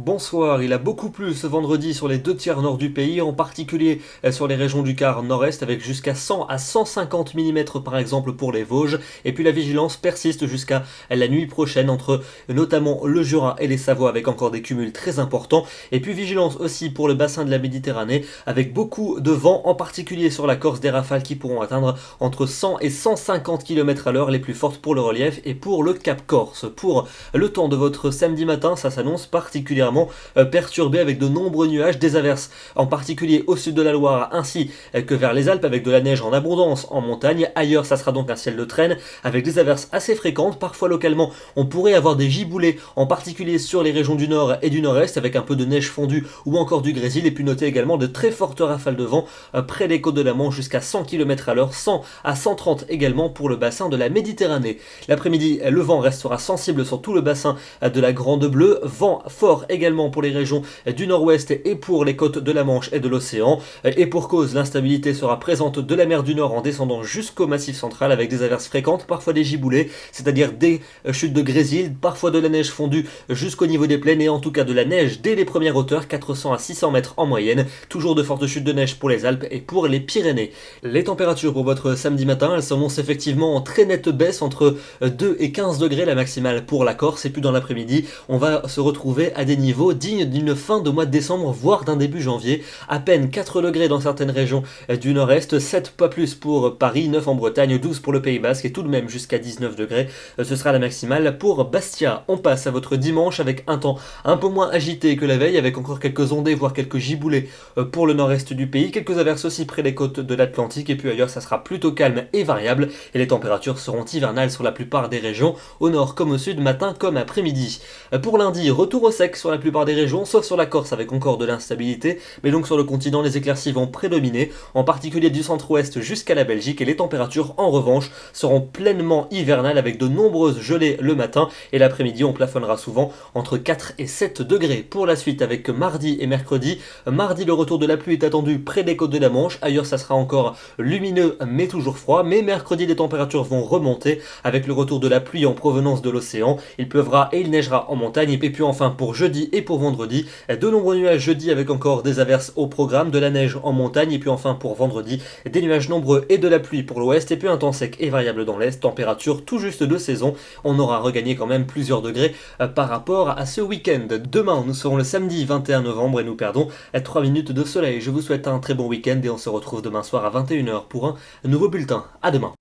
bonsoir. Il a beaucoup plu ce vendredi sur les 2 tiers nord du pays, en particulier sur les régions du quart nord-est, avec jusqu'à 100 à 150 mm par exemple pour les Vosges. Et puis la vigilance persiste jusqu'à la nuit prochaine entre notamment le Jura et les Savoies, avec encore des cumuls très importants. Et puis vigilance aussi pour le bassin de la Méditerranée, avec beaucoup de vent, en particulier sur la Corse, des rafales qui pourront atteindre entre 100 et 150 km à l'heure, les plus fortes pour le relief et pour le Cap Corse. Pour le temps de votre samedi matin, ça s'annonce particulièrement perturbé, avec de nombreux nuages, des averses en particulier au sud de la Loire ainsi que vers les Alpes, avec de la neige en abondance en montagne. Ailleurs, ça sera donc un ciel de traîne avec des averses assez fréquentes. Parfois localement, on pourrait avoir des giboulées, en particulier sur les régions du nord et du nord-est, avec un peu de neige fondue ou encore du grésil. Et puis notez également de très fortes rafales de vent près des côtes de la Manche, jusqu'à 100 km à l'heure, 100 à 130 également pour le bassin de la Méditerranée. L'après-midi, le vent restera sensible sur tout le bassin de la Grande Bleue, vent fort également pour les régions du nord-ouest et pour les côtes de la Manche et de l'océan. Et pour cause, l'instabilité sera présente de la mer du Nord en descendant jusqu'au Massif central, avec des averses fréquentes, parfois des giboulées, c'est-à-dire des chutes de grésil, parfois de la neige fondue jusqu'au niveau des plaines, et en tout cas de la neige dès les premières hauteurs, 400 à 600 mètres en moyenne. Toujours de fortes chutes de neige pour les Alpes et pour les Pyrénées. Les températures pour votre samedi matin, elles s'annoncent effectivement en très nette baisse, entre 2 et 15 degrés la maximale pour la Corse. Et puis dans l'après-midi, on va se retrouver à des niveaux dignes d'une fin de mois de décembre, voire d'un début janvier. À peine 4 degrés dans certaines régions du nord-est, 7 pas plus pour Paris, 9 en Bretagne, 12 pour le Pays Basque, et tout de même jusqu'à 19 degrés. Ce sera la maximale pour Bastia. On passe à votre dimanche avec un temps un peu moins agité que la veille, avec encore quelques ondées, voire quelques giboulées pour le nord-est du pays, quelques averses aussi près des côtes de l'Atlantique, et puis ailleurs ça sera plutôt calme et variable, et les températures seront hivernales sur la plupart des régions, au nord comme au sud, matin comme après-midi. Pour lundi, retour au sec sur la plupart des régions, sauf sur la Corse avec encore de l'instabilité, mais donc sur le continent, les éclaircies vont prédominer, en particulier du centre-ouest jusqu'à la Belgique, et les températures en revanche seront pleinement hivernales, avec de nombreuses gelées le matin, et l'après-midi on plafonnera souvent entre 4 et 7 degrés. Pour la suite, avec mardi et mercredi, mardi le retour de la pluie est attendu près des côtes de la Manche, ailleurs ça sera encore lumineux mais toujours froid, mais mercredi les températures vont remonter avec le retour de la pluie en provenance de l'océan. Il pleuvra et il neigera en montagne. Et puis enfin pour jeudi et pour vendredi, de nombreux nuages jeudi, avec encore des averses au programme, de la neige en montagne. Et puis enfin pour vendredi, des nuages nombreux et de la pluie pour l'ouest, et puis un temps sec et variable dans l'est, température tout juste de saison. On aura regagné quand même plusieurs degrés par rapport à ce week-end. Demain nous serons le samedi 21 novembre et nous perdons 3 minutes de soleil. Je vous souhaite un très bon week-end et on se retrouve demain soir à 21h pour un nouveau bulletin. À demain.